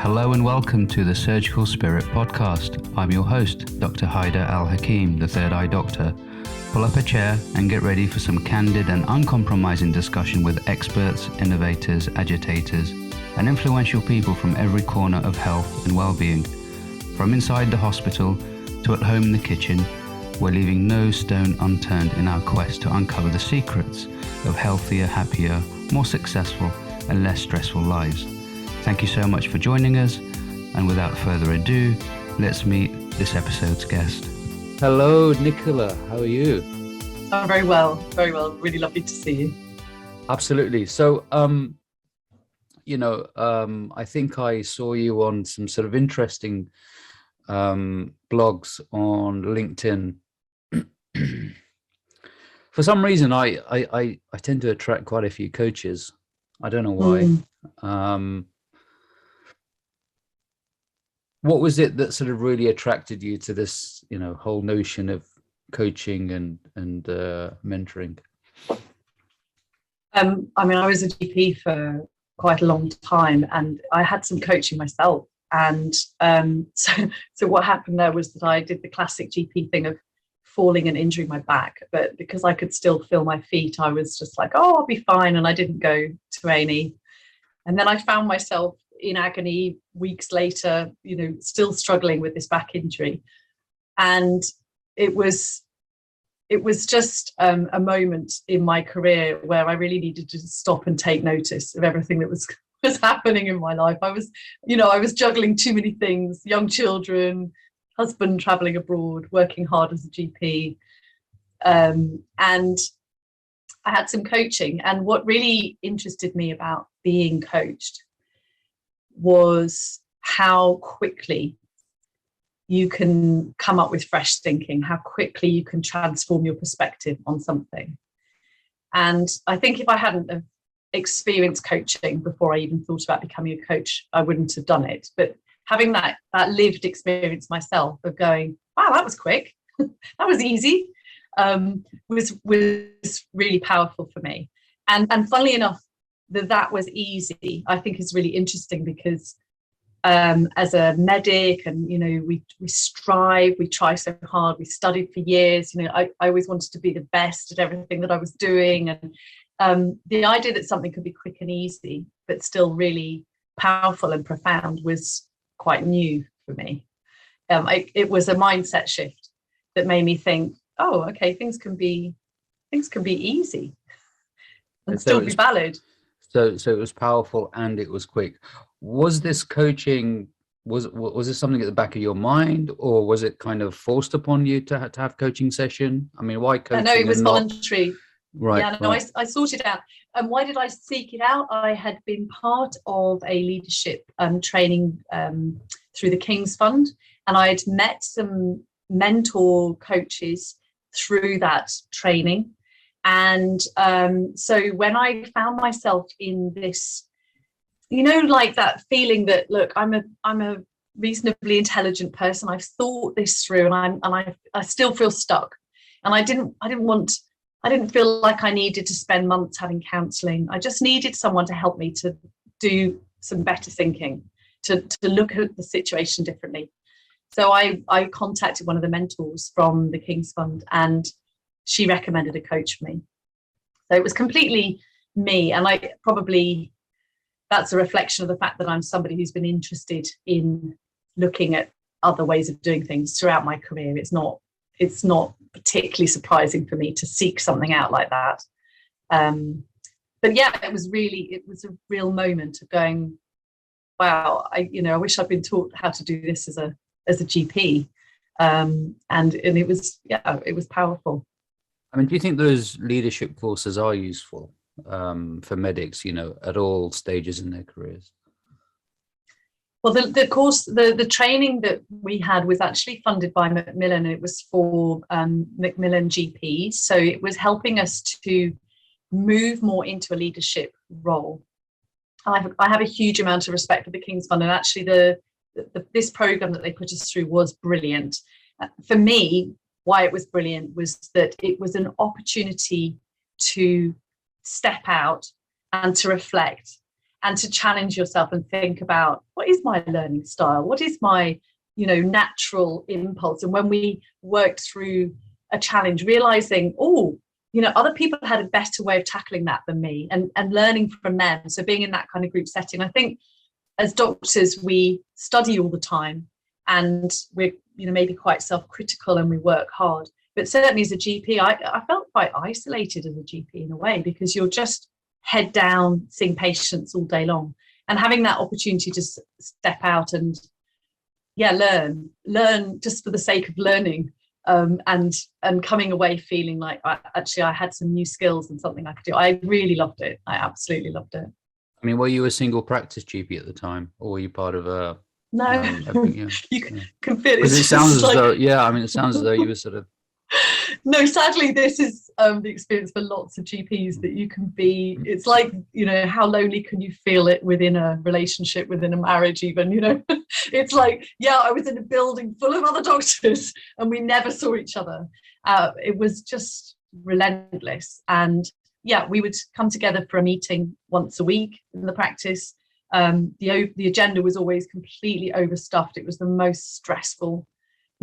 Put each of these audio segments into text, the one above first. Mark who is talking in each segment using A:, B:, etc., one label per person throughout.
A: Hello and welcome to the Surgical Spirit podcast. I'm your host, Dr. Haidar Al-hakim, the Third Eye Doctor. Pull up a chair and get ready for some candid and uncompromising discussion with experts, innovators, agitators, and influential people from every corner of health and well-being. From inside the hospital to at home in the kitchen, we're leaving no stone unturned in our quest to uncover the secrets of healthier, happier, more successful, and less stressful lives. Thank you so much for joining us, and without further ado, let's meet this episode's guest. Hello, Nicola. How are you?
B: I'm very well, very well. Really lovely to see you.
A: Absolutely. So, I think I saw you on some sort of interesting blogs on LinkedIn. For some reason, I tend to attract quite a few coaches. I don't know why. What was it that sort of really attracted you to this, whole notion of coaching and mentoring?
B: I was a GP for quite a long time, and I had some coaching myself. And so what happened there was that I did the classic GP thing of falling and injuring my back, but because I could still feel my feet, I was just like, oh, I'll be fine, and I didn't go to A&E. And then I found myself in agony weeks later, still struggling with this back injury. And it was just a moment in my career where I really needed to stop and take notice of everything that was happening in my life. I was juggling too many things, young children, husband traveling abroad, working hard as a GP. And I had some coaching. And what really interested me about being coached was how quickly you can come up with fresh thinking, how quickly you can transform your perspective on something. And I think if I hadn't have experienced coaching before I even thought about becoming a coach, I wouldn't have done it. But having that lived experience myself of going, wow, that was quick, that was easy, was really powerful for me. And funnily enough, that was easy, I think is really interesting because as a medic, and we strive, we try so hard, we studied for years, I always wanted to be the best at everything that I was doing, and the idea that something could be quick and easy but still really powerful and profound was quite new for me. It was a mindset shift that made me think, oh, okay, things can be easy and still be valid.
A: So it was powerful and it was quick. Was this coaching, was this something at the back of your mind, or was it kind of forced upon you to have coaching session? I mean, why coaching?
B: No, it was voluntary.
A: Right.
B: Yeah, no, right. I sorted out. And why did I seek it out? I had been part of a leadership training through the King's Fund, and I had met some mentor coaches through that training. And so when I found myself in this, like that feeling that, look, I'm a reasonably intelligent person. I've thought this through, and I still feel stuck. And I didn't feel like I needed to spend months having counselling. I just needed someone to help me to do some better thinking, to look at the situation differently. So I contacted one of the mentors from the King's Fund, and she recommended a coach for me. So it was completely me. And that's a reflection of the fact that I'm somebody who's been interested in looking at other ways of doing things throughout my career. It's not particularly surprising for me to seek something out like that. But yeah, it was a real moment of going, wow, I wish I'd been taught how to do this as a GP. And it was powerful.
A: I mean, do you think those leadership courses are useful for medics, at all stages in their careers?
B: Well, the course, the training that we had was actually funded by Macmillan. It was for Macmillan GPs. So it was helping us to move more into a leadership role. I have a huge amount of respect for the King's Fund, and actually this program that they put us through was brilliant. For me, why it was brilliant was that it was an opportunity to step out and to reflect and to challenge yourself and think about, what is my learning style? What is my, natural impulse? And when we worked through a challenge, realizing, other people had a better way of tackling that than me, and learning from them. So being in that kind of group setting, I think as doctors, we study all the time, and we're, maybe quite self-critical, and we work hard. But certainly as a GP, I felt quite isolated as a GP in a way, because you're just head down seeing patients all day long, and having that opportunity to step out and learn just for the sake of learning, and coming away feeling like I had some new skills and something I could do. I really loved it. I absolutely loved it.
A: I mean, were you a single practice GP at the time, or were you part of a?
B: No, you can feel it.
A: Because it sounds as though, it sounds as though you were sort of.
B: No, sadly, this is the experience for lots of GPs, that you can be, it's like, how lonely can you feel it within a relationship, within a marriage even, it's like, I was in a building full of other doctors and we never saw each other. It was just relentless. And we would come together for a meeting once a week in the practice. The agenda was always completely overstuffed. It was the most stressful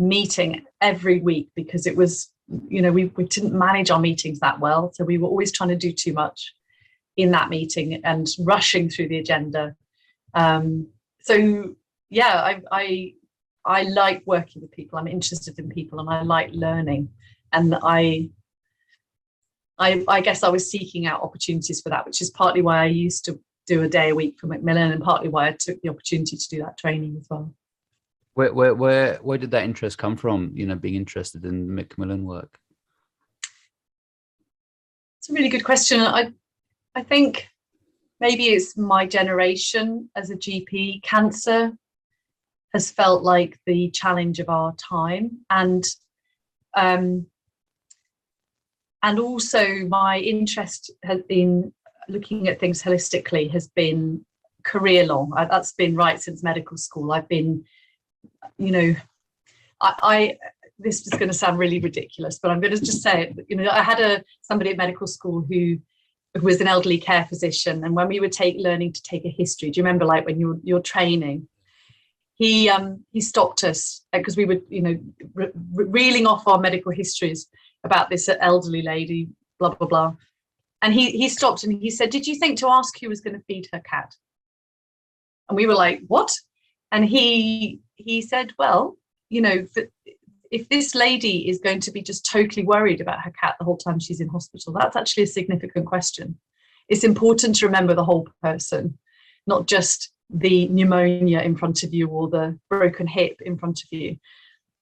B: meeting every week, because it was, we didn't manage our meetings that well. So we were always trying to do too much in that meeting and rushing through the agenda. I like working with people. I'm interested in people and I like learning. And I guess I was seeking out opportunities for that, which is partly why I used to do a day a week for Macmillan, and partly why I took the opportunity to do that training as well.
A: Where did that interest come from, being interested in Macmillan work?
B: It's a really good question. I think maybe it's my generation as a GP. Cancer has felt like the challenge of our time, and also my interest has been looking at things holistically, has been career long. That's been right since medical school. I've been, this is going to sound really ridiculous, but I'm going to just say it. I had somebody at medical school who was an elderly care physician, and when we would learning to take a history, do you remember, like when you're training, he stopped us because we were reeling off our medical histories about this elderly lady, blah blah blah, and he stopped and he said, "Did you think to ask who was going to feed her cat?" And we were like, "What?" And he said, "Well, if this lady is going to be just totally worried about her cat the whole time she's in hospital, that's actually a significant question. It's important to remember the whole person, not just the pneumonia in front of you or the broken hip in front of you."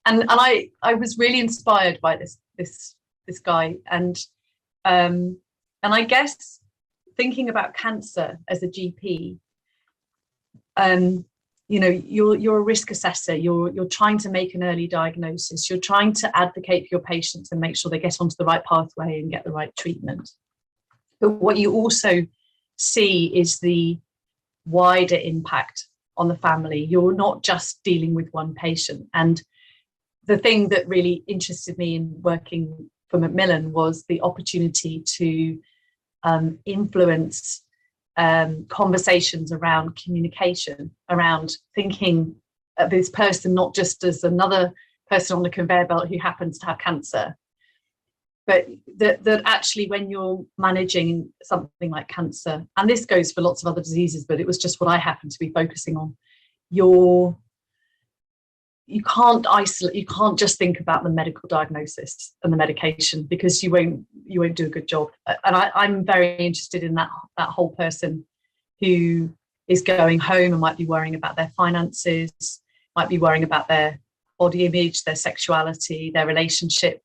B: And I was really inspired by this guy, and I guess thinking about cancer as a GP, you're a risk assessor. You're trying to make an early diagnosis. You're trying to advocate for your patients and make sure they get onto the right pathway and get the right treatment. But what you also see is the wider impact on the family. You're not just dealing with one patient. And the thing that really interested me in working for Macmillan was the opportunity to influence conversations around communication, around thinking of this person not just as another person on the conveyor belt who happens to have cancer, but that actually when you're managing something like cancer, and this goes for lots of other diseases, but it was just what I happened to be focusing on, you can't isolate, you can't just think about the medical diagnosis and the medication, because you won't do a good job. And I'm very interested in that whole person who is going home and might be worrying about their finances, might be worrying about their body image, their sexuality, their relationship,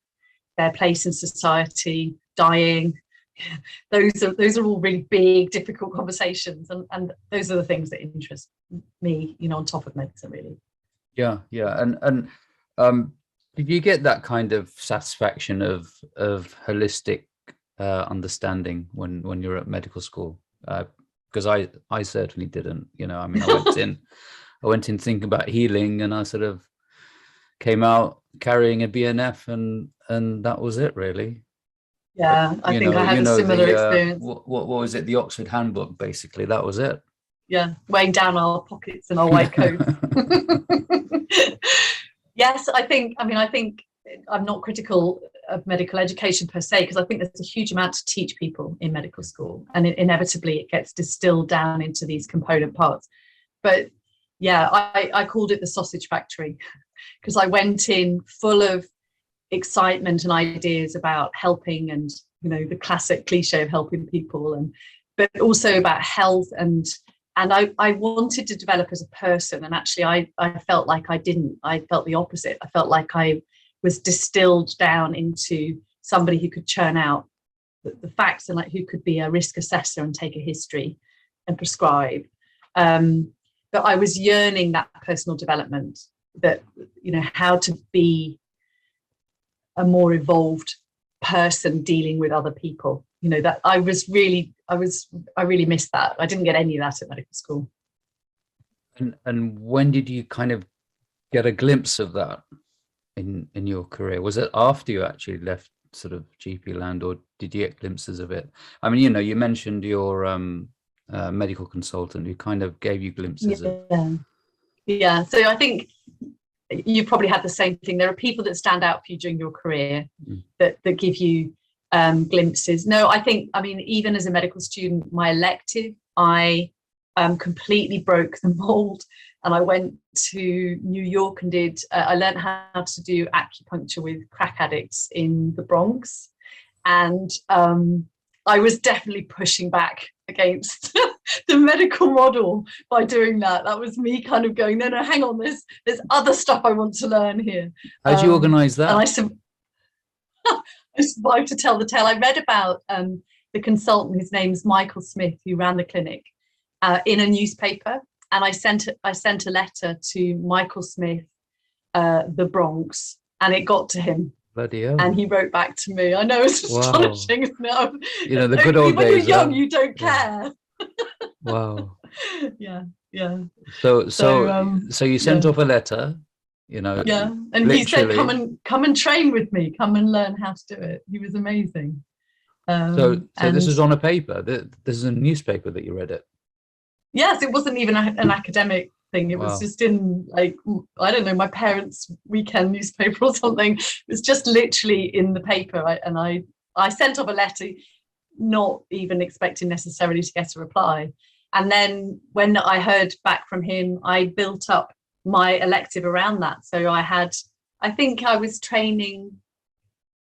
B: their place in society, dying. Those are all really big, difficult conversations, and those are the things that interest me, on top of medicine, really.
A: Yeah. And did you get that kind of satisfaction of holistic understanding when you're at medical school? Because I certainly didn't. I went in thinking about healing, and I sort of came out carrying a BNF, and that was it, really.
B: Yeah, I think I had a similar experience.
A: What was it? The Oxford Handbook, basically. That was it.
B: weighing down our pockets and our white coats. Yes, I think I'm not critical of medical education per se, because I think there's a huge amount to teach people in medical school, and inevitably it gets distilled down into these component parts. But yeah, I called it the sausage factory, because I went in full of excitement and ideas about helping, and the classic cliche of helping people, but also about health, and I wanted to develop as a person. And actually I felt like I didn't. I felt the opposite. I felt like I was distilled down into somebody who could churn out the facts, and like who could be a risk assessor and take a history and prescribe. But I was yearning that personal development, that how to be a more evolved person dealing with other people. That I really missed that. I didn't get any of that at medical school.
C: And when did you kind of get a glimpse of that in your career? Was it after you actually left sort of GP land, or did you get glimpses of it? I mean, you mentioned your medical consultant who kind of gave you glimpses of.
B: Yeah. So I think you probably had the same thing. There are people that stand out for you during your career that give you glimpses. No, I mean, even as a medical student, my elective, I completely broke the mold, and I went to New York and I learned how to do acupuncture with crack addicts in the Bronx. And I was definitely pushing back against the medical model by doing that. That was me kind of going, no, hang on, there's other stuff I want to learn here.
C: How did you organise that?
B: And I survived to tell the tale. I read about the consultant, whose name's Michael Smith, who ran the clinic, in a newspaper, and I sent a letter to Michael Smith, the Bronx, and it got to him.
C: Bloody hell.
B: And he wrote back to me. I know, it's astonishing.
C: Wow. The good old
B: when
C: days.
B: When you're young, you don't care.
C: Wow.
B: Yeah.
C: So you sent off a letter.
B: Yeah, and literally. He said, come and train with me, come and learn how to do it. He was amazing.
C: So this is on a paper. This is a newspaper that you read it.
B: Yes, it wasn't even an academic thing. It was just in, like, I don't know, my parents' weekend newspaper or something. It was just literally in the paper. I sent off a letter, not even expecting necessarily to get a reply. And then when I heard back from him, I built up my elective around that. So I think I was training,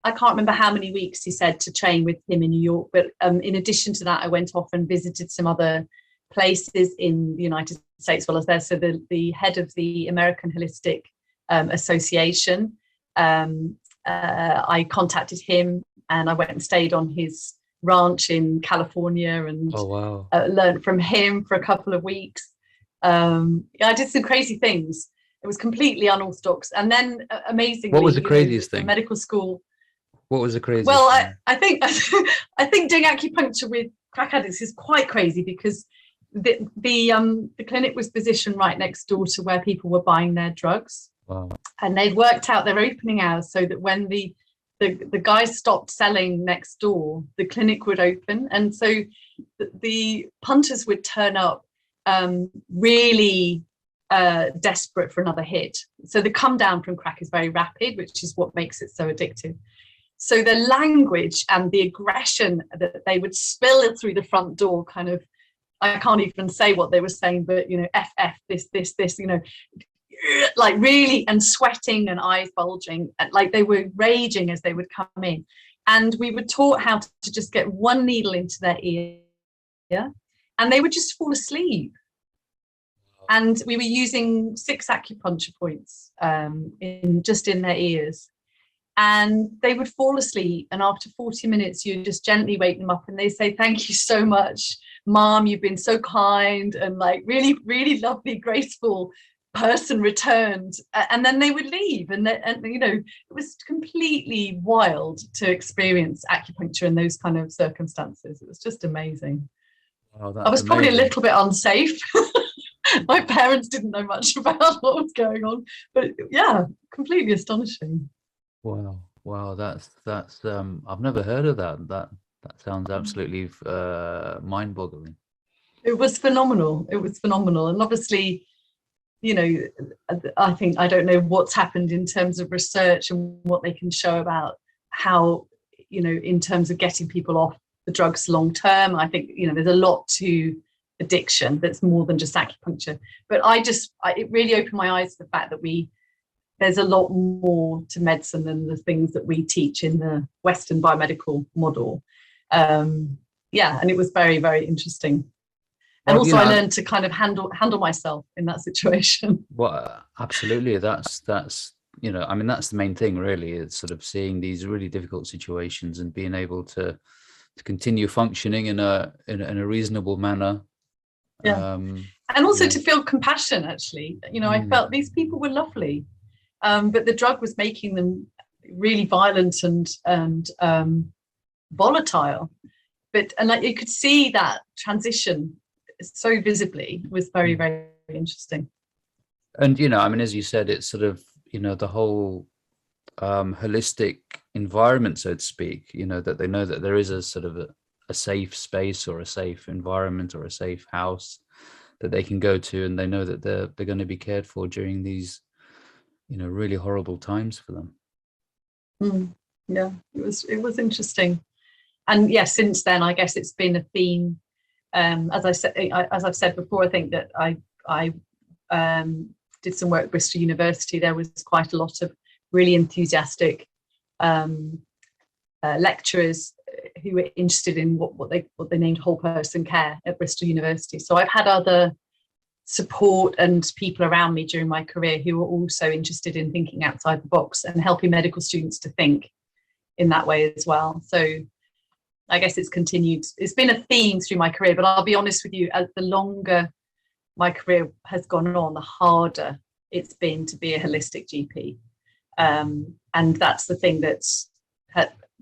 B: I can't remember how many weeks he said to train with him in New York. But in addition to that, I went off and visited some other places in the United States while I was there. So the head of the American Holistic Association, I contacted him, and I went and stayed on his ranch in California, and learned from him for a couple of weeks. I did some crazy things. It was completely unorthodox. And then amazingly,
C: what was the craziest thing?
B: Medical school.
C: What was the craziest
B: well
C: thing?
B: I think doing acupuncture with crack addicts is quite crazy, because the clinic was positioned right next door to where people were buying their drugs.
C: Wow. And
B: they'd worked out their opening hours so that when the guys stopped selling next door, the clinic would open. And so the punters would turn up really desperate for another hit. So the come down from crack is very rapid, which is what makes it so addictive. So the language and the aggression that they would spill through the front door, kind of, I can't even say what they were saying, but, FF, this, like really, and sweating and eyes bulging, like they were raging as they would come in. And we were taught how to just get one needle into their ear, and they would just fall asleep. And we were using 6 acupuncture points in their ears. And they would fall asleep, and after 40 minutes, you just gently wake them up, and they say, "Thank you so much, Mom, you've been so kind," and like really, really lovely, graceful person returned. And then they would leave, and it was completely wild to experience acupuncture in those kind of circumstances. It was just amazing.
C: Wow,
B: I was probably a little bit unsafe. My parents didn't know much about what was going on, but yeah, completely astonishing.
C: Wow, that's I've never heard of that. That sounds absolutely mind-boggling.
B: It was phenomenal. It was phenomenal. And obviously, you know, I think, I don't know what's happened in terms of research and what they can show about how, you know, in terms of getting people off the drugs long term. I think, you know, there's a lot to addiction that's more than just acupuncture. But it really opened my eyes to the fact that there's a lot more to medicine than the things that we teach in the Western biomedical model. Yeah, and it was very, very interesting. And
C: Well,
B: also, I learned to kind of handle myself in that situation.
C: Well, absolutely. That's you know, I mean, that's the main thing, really. It's sort of seeing these really difficult situations and being able to continue functioning in a reasonable manner.
B: Yeah, and also to feel compassion. Actually, you know, I felt these people were lovely, but the drug was making them really violent and volatile. And like you could see that transition so visibly. Was very, very interesting.
C: And, you know, I mean, as you said, it's sort of, you know, the whole holistic environment, so to speak, you know, that they know that there is a sort of a safe space or a safe environment or a safe house that they can go to, and they know that they're going to be cared for during these, you know, really horrible times for them.
B: Yeah, it was interesting. And yeah, since then, I guess it's been a theme. As I've said before, I think that I did some work at Bristol University. There was quite a lot of really enthusiastic lecturers who were interested in what they named whole person care at Bristol University. So I've had other support and people around me during my career who were also interested in thinking outside the box and helping medical students to think in that way as well. So I guess it's continued. It's been a theme through my career, but I'll be honest with you, as the longer my career has gone on, the harder it's been to be a holistic GP. And that's the thing that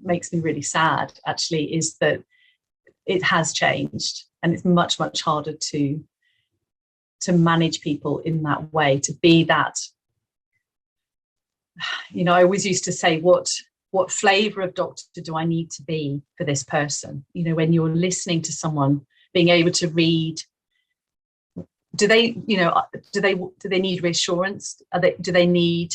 B: makes me really sad, actually, is that it has changed and it's much, much harder to manage people in that way, to be that. You know, I always used to say, what flavor of doctor do I need to be for this person? You know, when you're listening to someone, being able to read, do they need reassurance? Do they need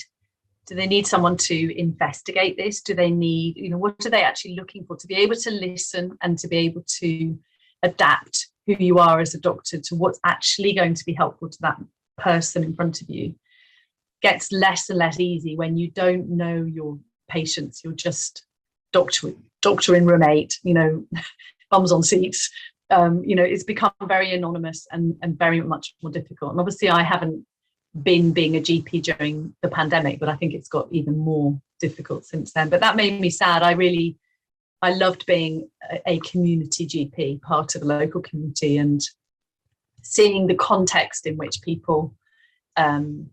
B: someone to investigate this? Do they need, you know, what are they actually looking for? To be able to listen and to be able to adapt who you are as a doctor to what's actually going to be helpful to that person in front of you gets less and less easy when you don't know your patients. You're just doctor in room 8, you know, bums on seats. You know, it's become very anonymous and very much more difficult. And obviously I haven't been being a GP during the pandemic, but I think it's got even more difficult since then. But that made me sad. I loved being a community GP, part of a local community, and seeing the context in which people, you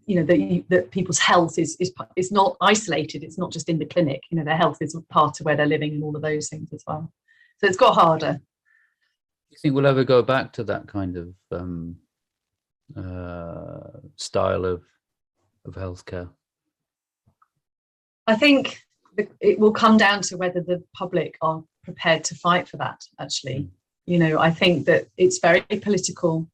B: know, that people's health is not isolated. It's not just in the clinic. You know, their health is part of where they're living and all of those things as well. So it's got harder.
C: Do you think we'll ever go back to that kind of style of healthcare?
B: I think it will come down to whether the public are prepared to fight for that, actually. You know, I think that it's very political,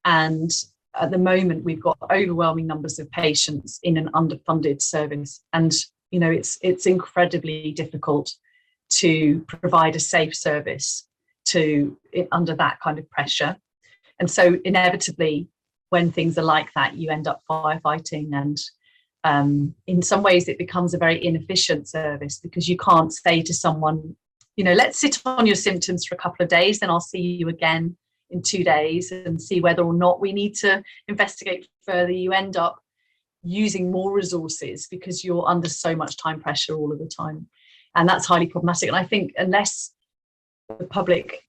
B: and at the moment we've got overwhelming numbers of patients in an underfunded service, and you know, it's incredibly difficult to provide a safe service under that kind of pressure. And so inevitably, when things are like that, you end up firefighting, and in some ways it becomes a very inefficient service, because you can't say to someone, you know, let's sit on your symptoms for a couple of days, then I'll see you again in 2 days and see whether or not we need to investigate further. You end up using more resources because you're under so much time pressure all of the time. And that's highly problematic. And I think unless the public,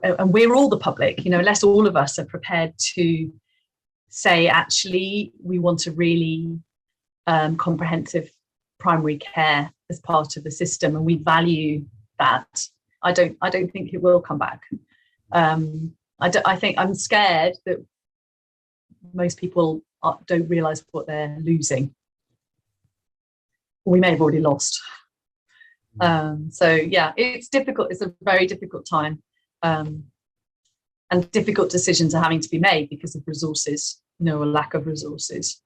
B: and we're all the public, you know, unless all of us are prepared to say, actually, we want a really comprehensive primary care as part of the system, and we value that, I don't think it will come back. I think I'm scared that most people don't realise what they're losing. We may have already lost. So yeah, it's difficult. It's a very difficult time. and difficult decisions are having to be made because of resources, or lack of resources.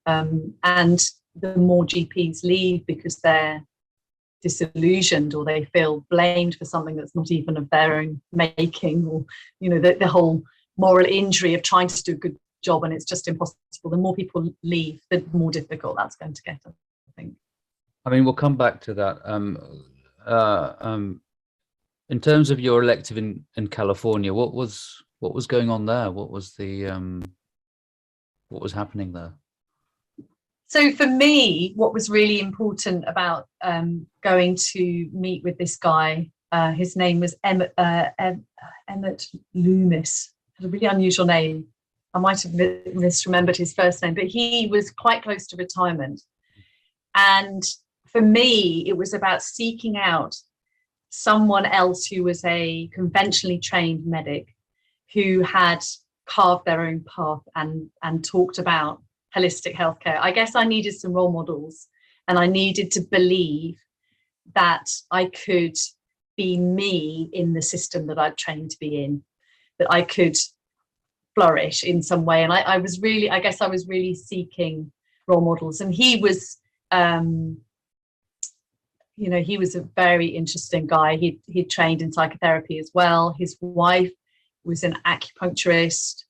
B: And the more GPs leave because they're disillusioned or they feel blamed for something that's not even of their own making, or the whole moral injury of trying to do a good job and it's just impossible, the more people leave, the more difficult that's going to get, I think.
C: I mean, we'll come back to that. In terms of your elective in California, what was going on there? What was happening there?
B: So for me, what was really important about going to meet with this guy, his name was Emmett Loomis, had a really unusual name. I might have misremembered his first name, but he was quite close to retirement. And for me, it was about seeking out someone else who was a conventionally trained medic who had carved their own path and talked about holistic healthcare. I guess I needed some role models, and I needed to believe that I could be me in the system that I'd trained to be in, that I could flourish in some way. And I was really seeking role models. And he was, he was a very interesting guy. He trained in psychotherapy as well. His wife was an acupuncturist.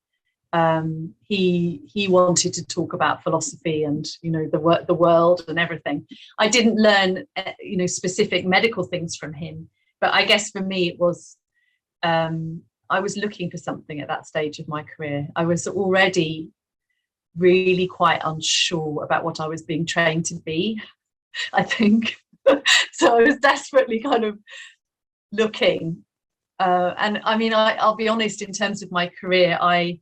B: He wanted to talk about philosophy and the world and everything. I didn't learn specific medical things from him, but I guess for me it was I was looking for something at that stage of my career. I was already really quite unsure about what I was being trained to be, I think. So I was desperately kind of looking, and I mean I'll be honest, in terms of my career, I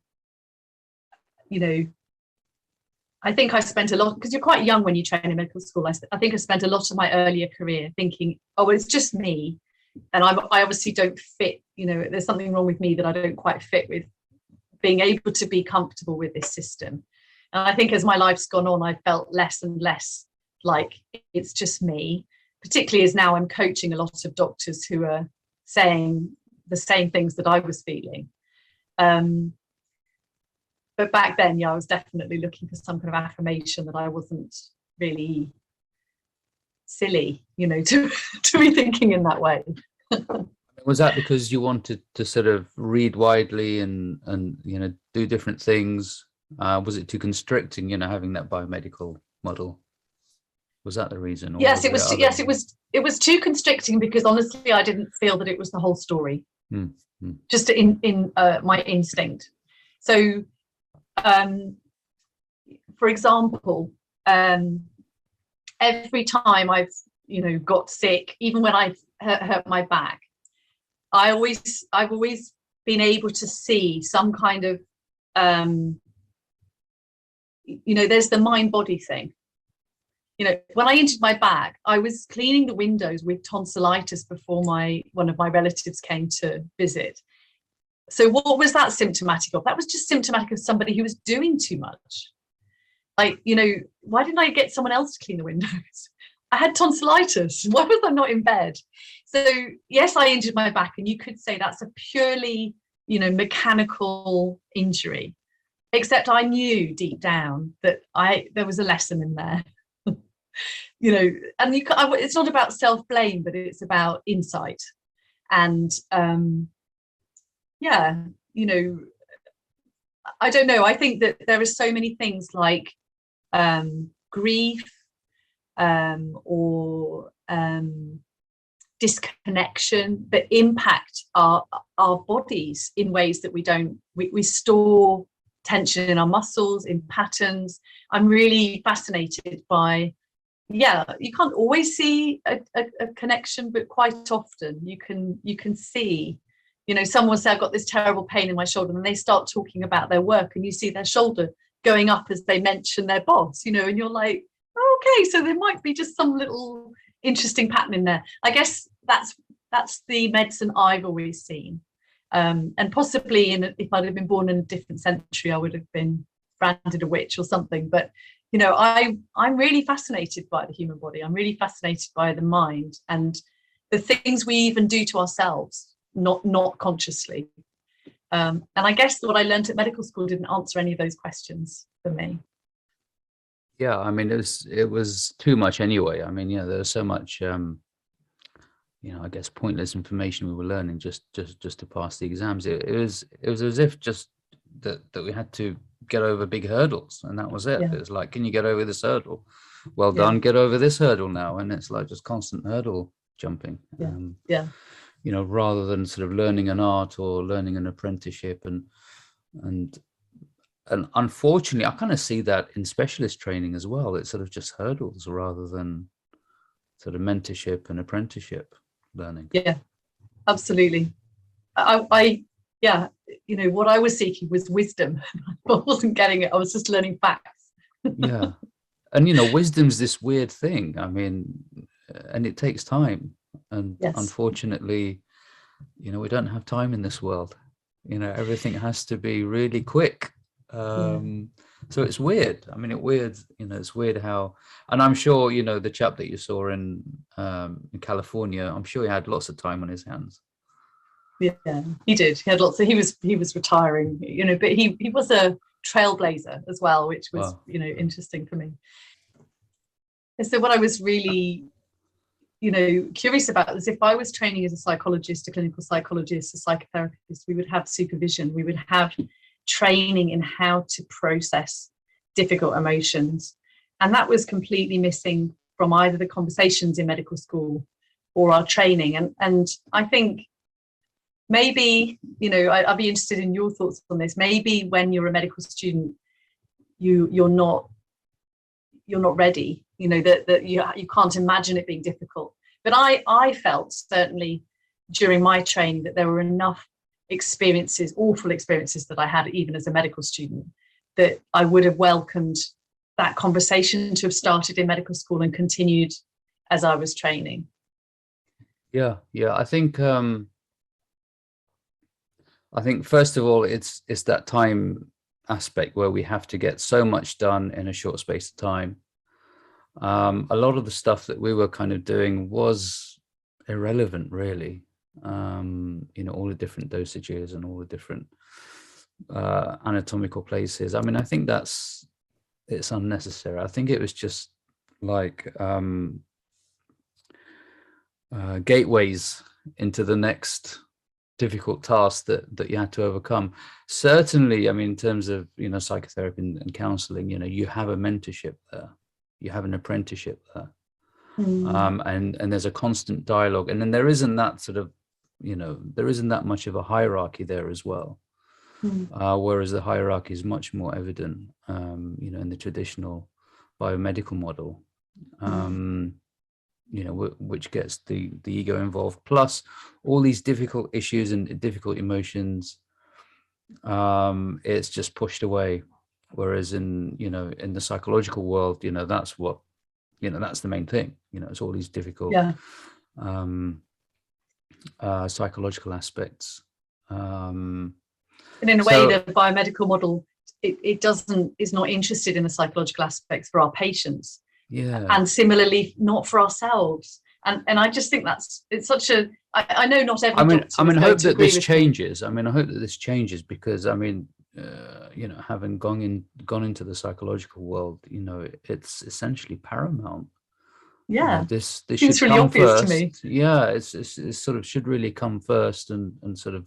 B: think I spent a lot, because you're quite young when you train in medical school. I think I spent a lot of my earlier career thinking, oh, it's just me, and I obviously don't fit. There's something wrong with me that I don't quite fit with being able to be comfortable with this system. And I think as my life's gone on, I felt less and less like it's just me, particularly as now I'm coaching a lot of doctors who are saying the same things that I was feeling. But back then, I was definitely looking for some kind of affirmation that I wasn't really silly, to be thinking in that way.
C: Was that because you wanted to sort of read widely and do different things? Was it too constricting, having that biomedical model? Was that the reason?
B: Yes, it was. Yes, it was. It was too constricting because honestly, I didn't feel that it was the whole story. Just in my instinct. So, for example, every time I've got sick, even when I've hurt my back, I've always been able to see some kind of there's the mind-body thing. When I injured my back, I was cleaning the windows with tonsillitis before one of my relatives came to visit. So what was that symptomatic of? That was just symptomatic of somebody who was doing too much. Like, why didn't I get someone else to clean the windows? I had tonsillitis. Why was I not in bed? So yes, I injured my back, and you could say that's a purely, mechanical injury. Except I knew deep down that there was a lesson in there. And it's not about self-blame, but it's about insight. And I don't know. I think that there are so many things like grief or disconnection that impact our bodies in ways that we store tension in our muscles, in patterns. I'm really fascinated by, you can't always see a connection, but quite often you can see, someone will say, I've got this terrible pain in my shoulder, and they start talking about their work, and you see their shoulder going up as they mention their boss, and you're like, oh, okay, so there might be just some little interesting pattern in there. I guess that's the medicine I've always seen. And possibly if I'd have been born in a different century, I would have been branded a witch or something. But I'm really fascinated by the human body. I'm really fascinated by the mind and the things we even do to ourselves, not consciously. And I guess what I learned at medical school didn't answer any of those questions for me.
C: Yeah, I mean, it was too much anyway. I mean, there was so much, I guess pointless information we were learning just to pass the exams. It was as if just that we had to get over big hurdles, and that was it.
B: Yeah.
C: It was like, can you get over this hurdle? Well
B: Yeah.
C: done, get over this hurdle now. And it's like just constant hurdle jumping.
B: Yeah.
C: Rather than sort of learning an art or learning an apprenticeship. And unfortunately, I kind of see that in specialist training as well. It's sort of just hurdles rather than sort of mentorship and apprenticeship learning.
B: Yeah, absolutely. I what I was seeking was wisdom. I wasn't getting it. I was just learning facts.
C: Yeah. And, wisdom's this weird thing. I mean, and it takes time. And
B: yes.
C: Unfortunately, we don't have time in this world. Everything has to be really quick. So it's weird. I mean, it's weird how, and I'm sure, the chap that you saw in California, I'm sure he had lots of time on his hands.
B: Yeah, he did. He had lots of, he was retiring, but he was a trailblazer as well, which was, interesting for me. And so what I was really, curious about was if I was training as a psychologist, a clinical psychologist, a psychotherapist, we would have supervision, we would have training in how to process difficult emotions. And that was completely missing from either the conversations in medical school or our training. And I think maybe, I'd be interested in your thoughts on this. Maybe when you're a medical student, you're not ready, that you can't imagine it being difficult. But I felt certainly during my training that there were enough experiences, awful experiences that I had even as a medical student, that I would have welcomed that conversation to have started in medical school and continued as I was training. Yeah,
C: I think first of all, it's that time aspect where we have to get so much done in a short space of time. A lot of the stuff that we were kind of doing was irrelevant, really. All the different dosages and all the different anatomical places. I mean, I think it's unnecessary. I think it was just like gateways into the next difficult task that you had to overcome. Certainly, I mean, in terms of psychotherapy and counseling, you have a mentorship there, you have an apprenticeship there. And there's a constant dialogue, and then there isn't that sort of there isn't that much of a hierarchy there as well. Whereas the hierarchy is much more evident in the traditional biomedical model, which gets the ego involved, plus all these difficult issues and difficult emotions. It's just pushed away. Whereas in the psychological world, that's what that's the main thing. It's all these difficult psychological aspects. And in a way, the biomedical model is not interested in the psychological aspects for our patients. Yeah. And similarly, not for ourselves. And I just think it's such a. I know not every. I mean, I hope that this changes. I mean, I hope that this changes because having gone into the psychological world, it's essentially paramount. Yeah, this should really come obvious first. To me. Yeah, it's sort of should really come first, and sort of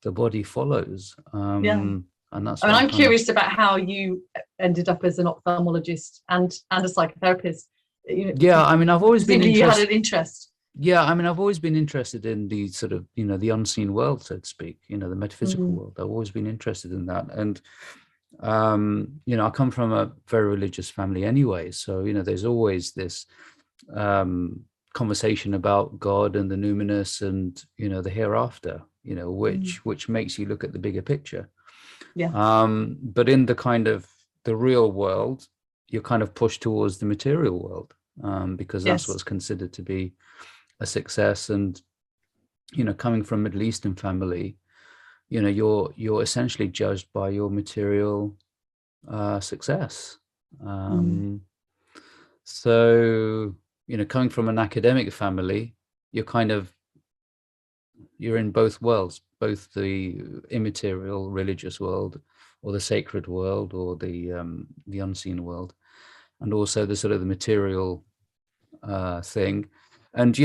C: the body follows. And that's. I mean, I'm curious about how you ended up as an ophthalmologist and a psychotherapist. Yeah, I mean, I've always been interested. You had an interest. Yeah, I mean, I've always been interested in the sort of the unseen world, so to speak. The metaphysical world. I've always been interested in that, and I come from a very religious family anyway, so there's always this conversation about God and the numinous and the hereafter, which makes you look at the bigger picture. Yeah. But in the kind of the real world, you're kind of pushed towards the material world, because that's what's considered to be a success. And coming from Middle Eastern family, you're essentially judged by your material success. So coming from an academic family, you're you're in both worlds, both the immaterial religious world, or the sacred world, or the unseen world, and also the sort of the material thing. And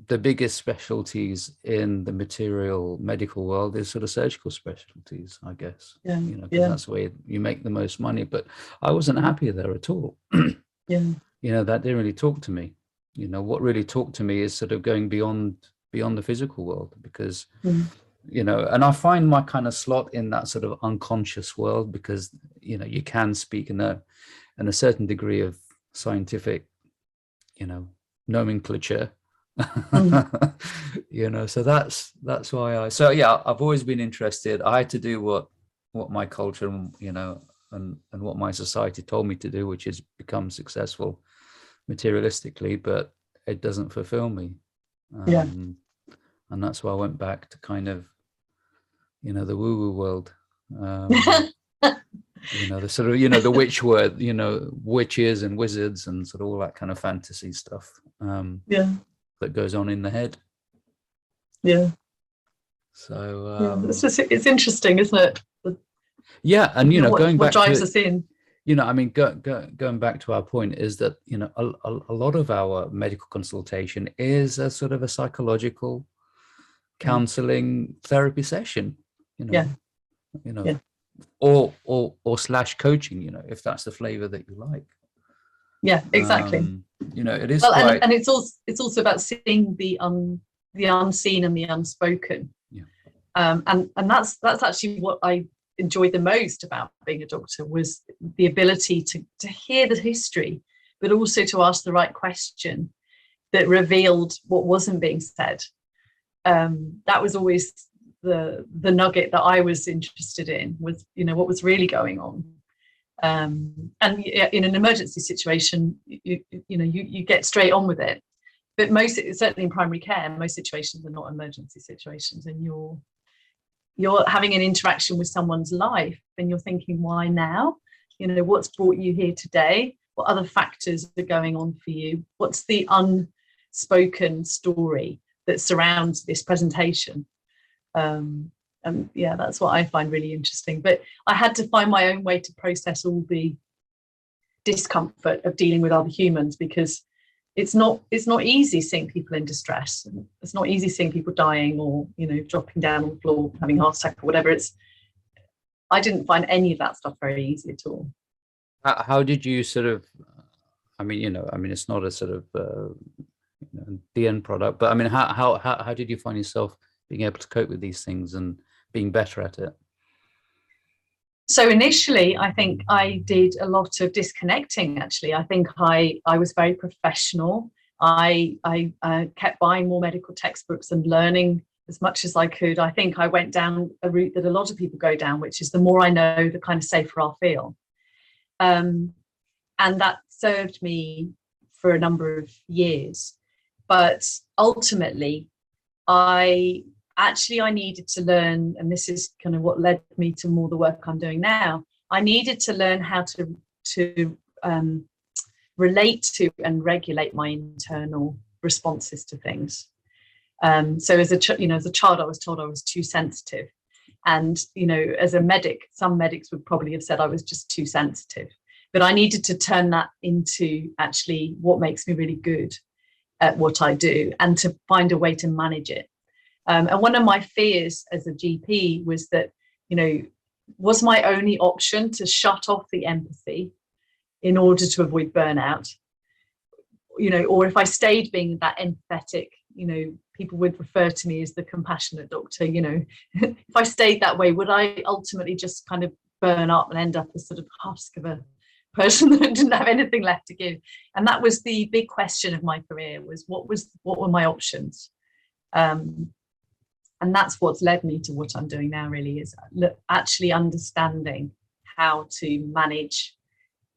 C: the biggest specialties in the material medical world is sort of surgical specialties, I guess.
B: Yeah.
C: Because that's where you make the most money. But I wasn't happy there at all. That didn't really talk to me. What really talked to me is sort of going beyond the physical world, because and I find my kind of slot in that sort of unconscious world, because you can speak in a certain degree of scientific nomenclature. So that's why I've always been interested. I had to do what my culture and what my society told me to do, which is become successful materialistically, but it doesn't fulfill me. And that's why I went back to kind of the woo-woo world. The sort of the witch word, witches and wizards and sort of all that kind of fantasy stuff that goes on in the head. So
B: it's interesting, isn't it?
C: And going back,
B: what drives us in.
C: Going back to our point is that a lot of our medical consultation is a sort of a psychological counseling therapy session. Or slash coaching, if that's the flavor that you like.
B: Exactly.
C: It is
B: and it's also about seeing the unseen and the unspoken. And that's actually what I enjoyed the most about being a doctor, was the ability to hear the history, but also to ask the right question that revealed what wasn't being said. That was always the nugget that I was interested in, was what was really going on. And in an emergency situation, you get straight on with it. But certainly in primary care, most situations are not emergency situations, and you're having an interaction with someone's life, and you're thinking, why now? What's brought you here today? What other factors are going on for you? What's the unspoken story that surrounds this presentation? And that's what I find really interesting. But I had to find my own way to process all the discomfort of dealing with other humans, because it's not easy seeing people in distress. It's not easy seeing people dying, or dropping down on the floor, having a heart attack or whatever. I didn't find any of that stuff very easy at all.
C: How did you sort of, it's not a sort of the end product, but how did you find yourself being able to cope with these things and being better at it?
B: So initially, I think I did a lot of disconnecting, actually. I think I was very professional. I kept buying more medical textbooks and learning as much as I could. I think I went down a route that a lot of people go down, which is the more I know, the kind of safer I'll feel. And that served me for a number of years. But ultimately, I needed to learn, and this is kind of what led me to more the work I'm doing now. I needed to learn how to relate to and regulate my internal responses to things. So as a child, I was told I was too sensitive, and as a medic, some medics would probably have said I was just too sensitive. But I needed to turn that into actually what makes me really good at what I do, and to find a way to manage it. And one of my fears as a GP was that, was my only option to shut off the empathy in order to avoid burnout? Or if I stayed being that empathetic, people would refer to me as the compassionate doctor. If I stayed that way, would I ultimately just kind of burn up and end up as sort of husk of a person that didn't have anything left to give? And that was the big question of my career, was what were my options? And that's what's led me to what I'm doing now, really, is actually understanding how to manage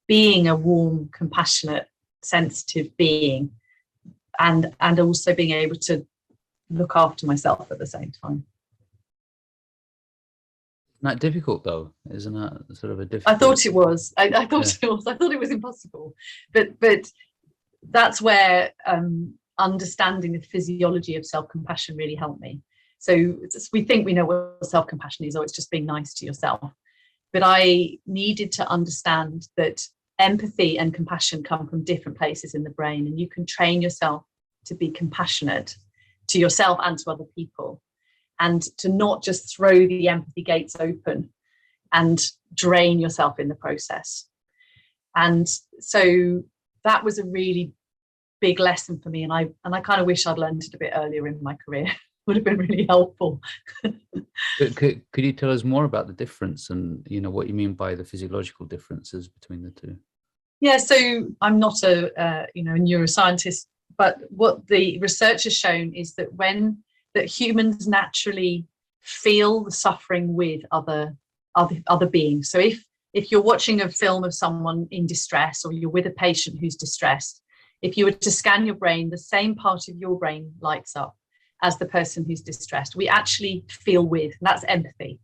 B: being a warm, compassionate, sensitive being, and also being able to look after myself at the same time.
C: Isn't that difficult, though? Isn't that sort of a difficult?
B: I thought it was. I thought it was. I thought it was impossible. But that's where understanding the physiology of self-compassion really helped me. So we think we know what self-compassion is, or it's just being nice to yourself. But I needed to understand that empathy and compassion come from different places in the brain, and you can train yourself to be compassionate to yourself and to other people, and to not just throw the empathy gates open and drain yourself in the process. And so that was a really big lesson for me, and I kind of wish I'd learned it a bit earlier in my career. Would have been really helpful.
C: Could you tell us more about the difference, and what you mean by the physiological differences between the two?
B: Yeah, so I'm not a neuroscientist, but what the research has shown is that humans naturally feel the suffering with other beings. So if you're watching a film of someone in distress, or you're with a patient who's distressed, if you were to scan your brain, the same part of your brain lights up as the person who's distressed. We actually feel with, and that's empathy.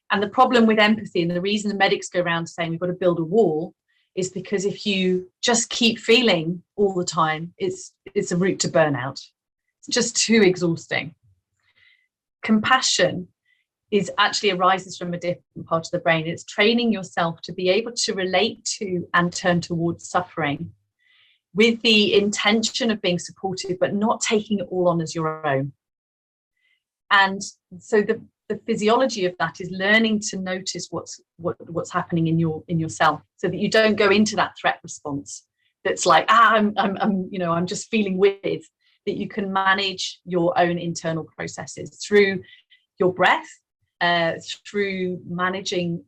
B: And the problem with empathy, and the reason the medics go around saying we've got to build a wall, is because if you just keep feeling all the time, it's a route to burnout. It's just too exhausting. Compassion actually arises from a different part of the brain. It's training yourself to be able to relate to and turn towards suffering with the intention of being supportive, but not taking it all on as your own. And so the physiology of that is learning to notice what's happening in yourself, so that you don't go into that threat response that's like, I'm just feeling with. That you can manage your own internal processes through your breath, through managing,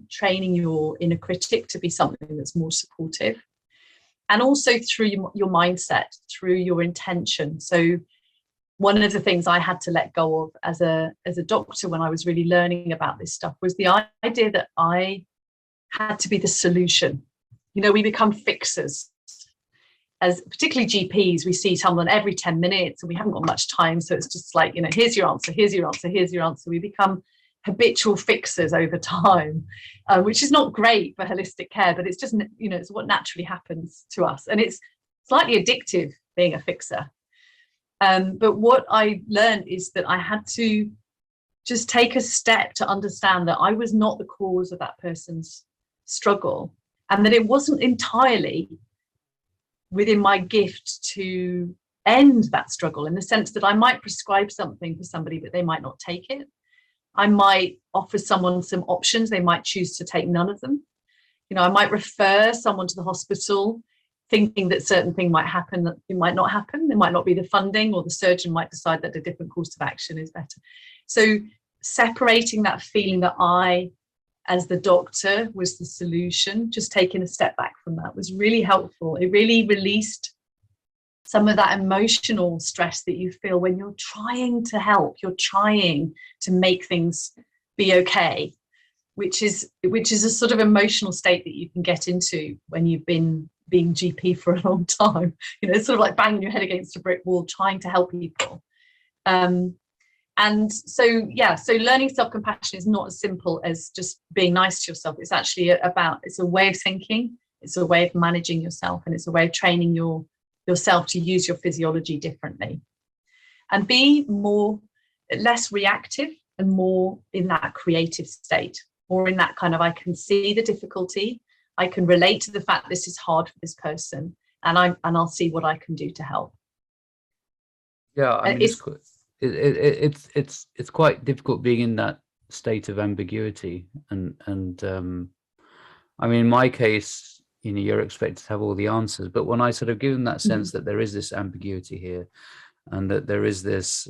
B: training your inner critic to be something that's more supportive. And also through your mindset, through your intention. So one of the things I had to let go of as a doctor when I was really learning about this stuff was the idea that I had to be the solution. We become fixers. As particularly GPs, we see someone every 10 minutes and we haven't got much time. So it's just like, here's your answer, here's your answer, here's your answer. We become habitual fixers over time, which is not great for holistic care, but it's just, it's what naturally happens to us. And it's slightly addictive being a fixer. But what I learned is that I had to just take a step to understand that I was not the cause of that person's struggle, and that it wasn't entirely within my gift to end that struggle, in the sense that I might prescribe something for somebody, but they might not take it. I might offer someone some options. They might choose to take none of them. I might refer someone to the hospital thinking that certain thing might happen, that it might not happen. There might not be the funding, or the surgeon might decide that a different course of action is better. So separating that feeling that I, as the doctor, was the solution, just taking a step back from that was really helpful. It really released some of that emotional stress that you feel when you're trying to help, you're trying to make things be okay, which is a sort of emotional state that you can get into when you've been being GP for a long time. It's sort of like banging your head against a brick wall, trying to help people. And so learning self-compassion is not as simple as just being nice to yourself. It's actually it's a way of thinking, it's a way of managing yourself, and it's a way of training yourself to use your physiology differently and be less reactive and more in that creative state, or in that kind of, I can see the difficulty, I can relate to the fact this is hard for this person, and I'll see what I can do to help.
C: Yeah, I mean, it's quite difficult being in that state of ambiguity, and I mean, in my case, you're expected to have all the answers, but when I sort of give them that sense that there is this ambiguity here, and that there is this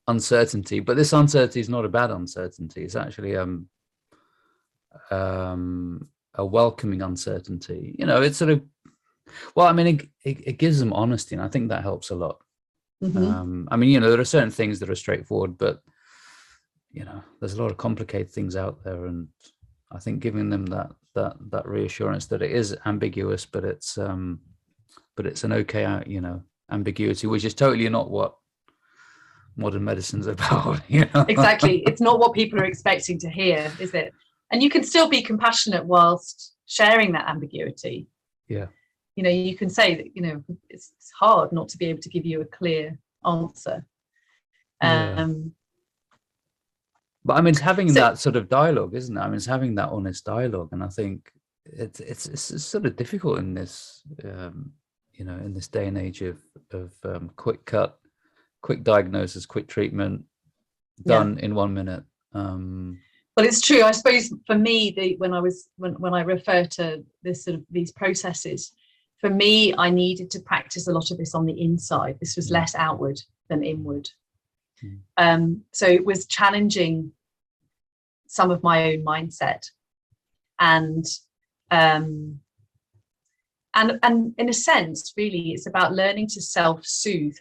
C: uncertainty, but this uncertainty is not a bad uncertainty. It's actually a welcoming uncertainty. It's sort of, well, I mean, it gives them honesty, and I think that helps a lot. I mean, there are certain things that are straightforward, but there's a lot of complicated things out there, and I think giving them that reassurance that it is ambiguous, but it's an okay, ambiguity, which is totally not what modern medicine's about.
B: Exactly, it's not what people are expecting to hear, is it? And you can still be compassionate whilst sharing that ambiguity.
C: Yeah.
B: you know, you can say that, you know, it's hard not to be able to give you a clear answer.
C: Yeah. But I mean, it's having that sort of dialogue, isn't it? I mean, it's having that honest dialogue, and I think it's sort of difficult in this, you know, in this day and age of quick cut, quick diagnosis, quick treatment, done in 1 minute.
B: Well, it's true. I suppose for me, when I refer to this sort of these processes, for me, I needed to practice a lot of this on the inside. This was less outward than inward. So it was challenging some of my own mindset, and in a sense, really, it's about learning to self-soothe.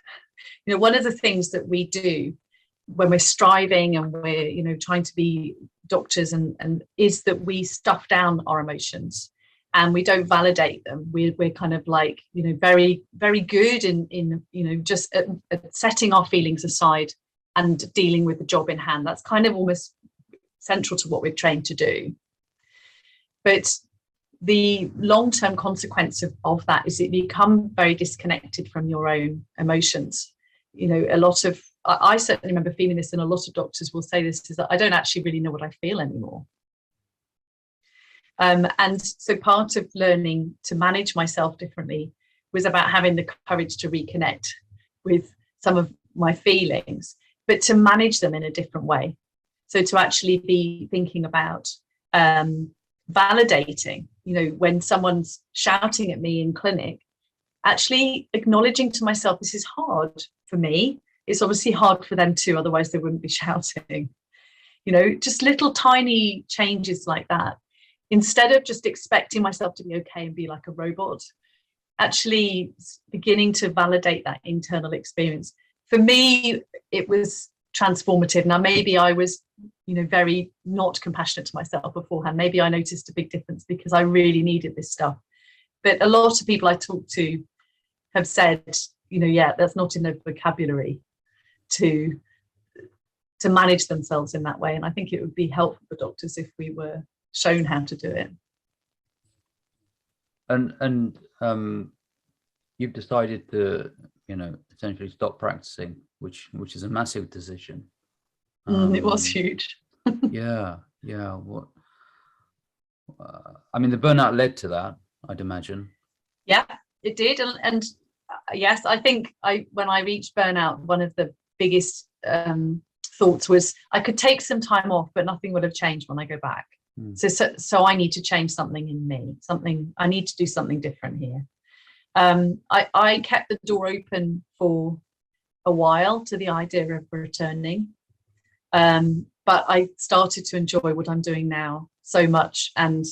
B: You know, one of the things that we do when we're striving and we're, you know, trying to be doctors and is that we stuff down our emotions and we don't validate them. We're kind of like, you know, very, very good in you know, just at setting our feelings aside and dealing with the job in hand. That's kind of almost central to what we're trained to do. But the long-term consequence of that is it become very disconnected from your own emotions. You know, a lot of, I certainly remember feeling this, and a lot of doctors will say this, is that I don't actually really know what I feel anymore. And so part of learning to manage myself differently was about having the courage to reconnect with some of my feelings, but to manage them in a different way. So to actually be thinking about validating, you know, when someone's shouting at me in clinic, actually acknowledging to myself, this is hard for me. It's obviously hard for them too, otherwise they wouldn't be shouting. You know, just little tiny changes like that. Instead of just expecting myself to be okay and be like a robot, actually beginning to validate that internal experience. For me, it was transformative. Now, maybe I was, you know, very not compassionate to myself beforehand. Maybe I noticed a big difference because I really needed this stuff. But a lot of people I talk to have said, you know, yeah, that's not in their vocabulary to manage themselves in that way. And I think it would be helpful for doctors if we were shown how to do it.
C: And you've decided to, you know, essentially stop practicing, which is a massive decision.
B: It was huge.
C: yeah. What? I mean, the burnout led to that, I'd imagine.
B: Yeah, it did, and yes, I think when I reached burnout, one of the biggest thoughts was I could take some time off, but nothing would have changed when I go back. So I need to change something in me. I need to do something different here. I kept the door open for a while to the idea of returning, but I started to enjoy what I'm doing now so much and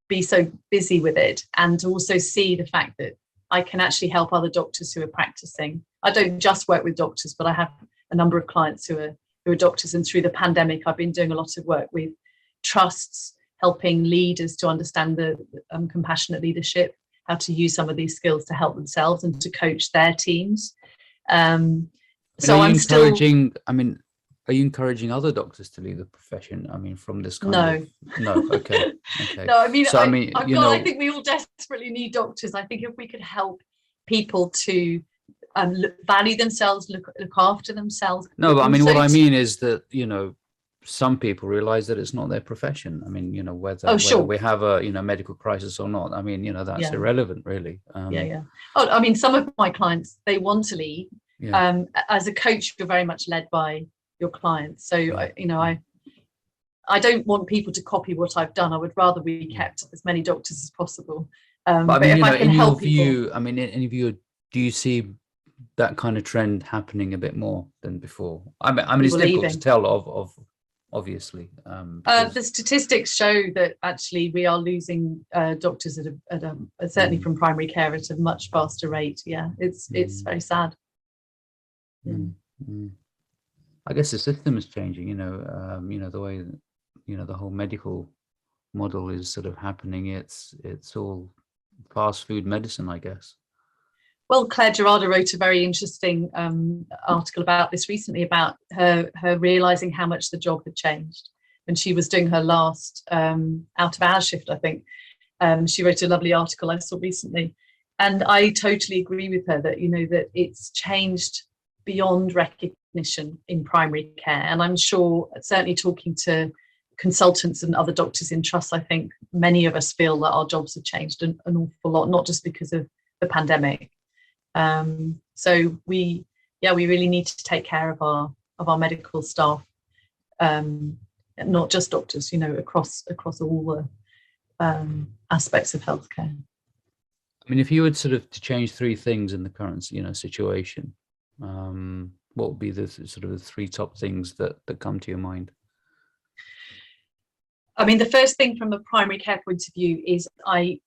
B: be so busy with it, and also see the fact that I can actually help other doctors who are practicing. I don't just work with doctors, but I have a number of clients who are doctors, and through the pandemic I've been doing a lot of work with trusts, helping leaders to understand the compassionate leadership, how to use some of these skills to help themselves and to coach their teams. So I'm encouraging,
C: I mean, are you encouraging other doctors to leave the profession? I mean, from this kind
B: No.
C: No, okay.
B: No, I mean,
C: so,
B: I think we all desperately need doctors. I think if we could help people to value themselves, look after themselves.
C: No, but I mean, what I mean is that, you know, some people realize that it's not their profession. I mean, you know, whether we have a, you know, medical crisis or not, I mean, you know, that's irrelevant, really.
B: Oh, I mean, some of my clients, they want to leave. As a coach, you're very much led by your clients. So, I don't want people to copy what I've done. I would rather we kept as many doctors as possible.
C: But I mean, if I can help people, I mean, in your view, do you see that kind of trend happening a bit more than before? I mean, it's difficult to tell of obviously.
B: The statistics show that actually we are losing doctors at a certainly from primary care at a much faster rate. Yeah, it's very sad.
C: I guess the system is changing. You know, the way, you know, the whole medical model is sort of happening. It's all fast food medicine, I guess.
B: Well, Claire Gerardo wrote a very interesting article about this recently, about her realizing how much the job had changed when she was doing her last out of hours shift, I think. She wrote a lovely article I saw recently, And I totally agree with her that, that it's changed beyond recognition in primary care. And I'm sure, certainly talking to consultants and other doctors in trust, I think many of us feel that our jobs have changed an awful lot, not just because of the pandemic. So we really need to take care of our medical staff, not just doctors, across all the aspects of healthcare.
C: I mean, if you would sort of to change three things in the current, situation, what would be the sort of the three top things that come to your mind?
B: I mean, the first thing from a primary care point of view is I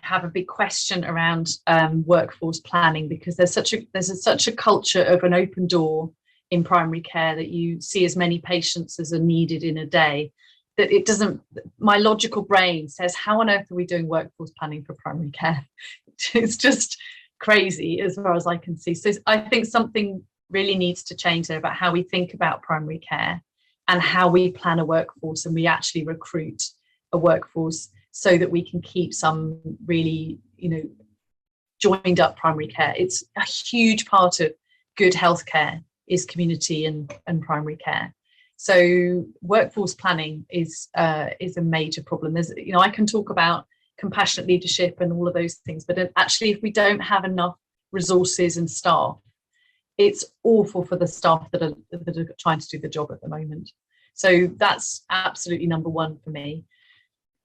B: have a big question around workforce planning, because there's such a culture of an open door in primary care, that you see as many patients as are needed in a day, that it doesn't, my logical brain says, how on earth are we doing workforce planning for primary care? It's just crazy as far as I can see. So I think something really needs to change there about how we think about primary care and how we plan a workforce, and we actually recruit a workforce so that we can keep some really, joined up primary care. It's a huge part of good healthcare is community and primary care. So workforce planning is a major problem. There's, I can talk about compassionate leadership and all of those things, but actually, if we don't have enough resources and staff, it's awful for the staff that are trying to do the job at the moment. So that's absolutely number one for me.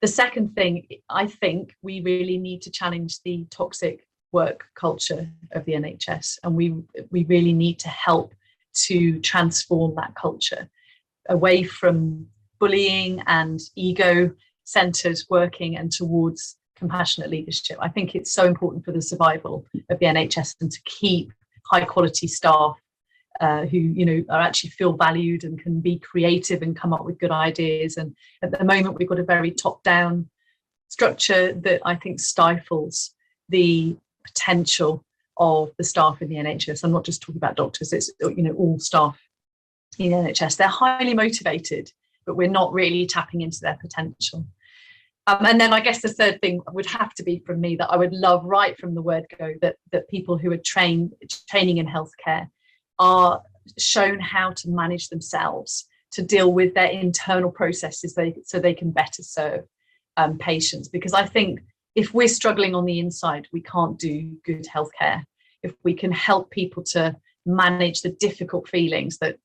B: The second thing, I think we really need to challenge the toxic work culture of the NHS, and we really need to help to transform that culture away from bullying and ego-centered working and towards compassionate leadership. I think it's so important for the survival of the NHS and to keep high-quality staff who are actually feel valued and can be creative and come up with good ideas. And at the moment, we've got a very top-down structure that I think stifles the potential of the staff in the NHS. I'm not just talking about doctors, it's all staff in the NHS. They're highly motivated, but we're not really tapping into their potential. And then I guess the third thing would have to be from me that I would love right from the word go that people who are training in healthcare are shown how to manage themselves, to deal with their internal processes so they can better serve patients. Because I think if we're struggling on the inside, we can't do good healthcare. If we can help people to manage the difficult feelings that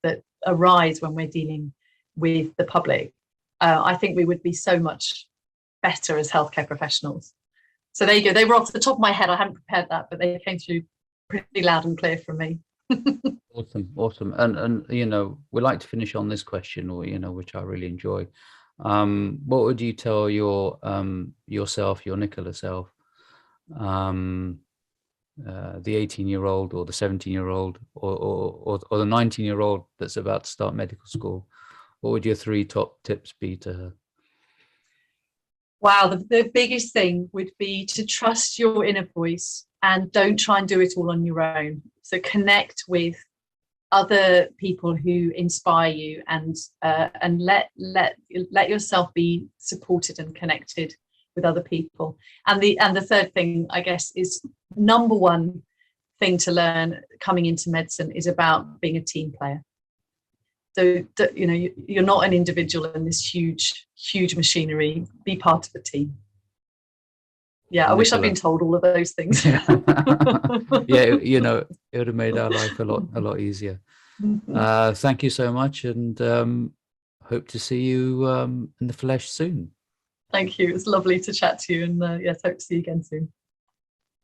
B: arise when we're dealing with the public, I think we would be so much better as healthcare professionals. So there you go. They were off the top of my head. I hadn't prepared that, but they came through pretty loud and clear from me.
C: Awesome. And we like to finish on this question, or which I really enjoy. What would you tell your Nicola self, the 18-year-old or the 17-year-old or the 19-year-old that's about to start medical school? What would your three top tips be to her?
B: Wow, the biggest thing would be to trust your inner voice and don't try and do it all on your own. So connect with other people who inspire you, and let yourself be supported and connected with other people. And the third thing, I guess, is number one thing to learn coming into medicine is about being a team player. So you're not an individual in this huge machinery. Be part of the team. Yeah, I wish I'd been told all of those things.
C: Yeah, it would have made our life a lot easier. Thank you so much, and hope to see you in the flesh soon.
B: Thank you. It's lovely to chat to you, and yes, hope to see you again soon.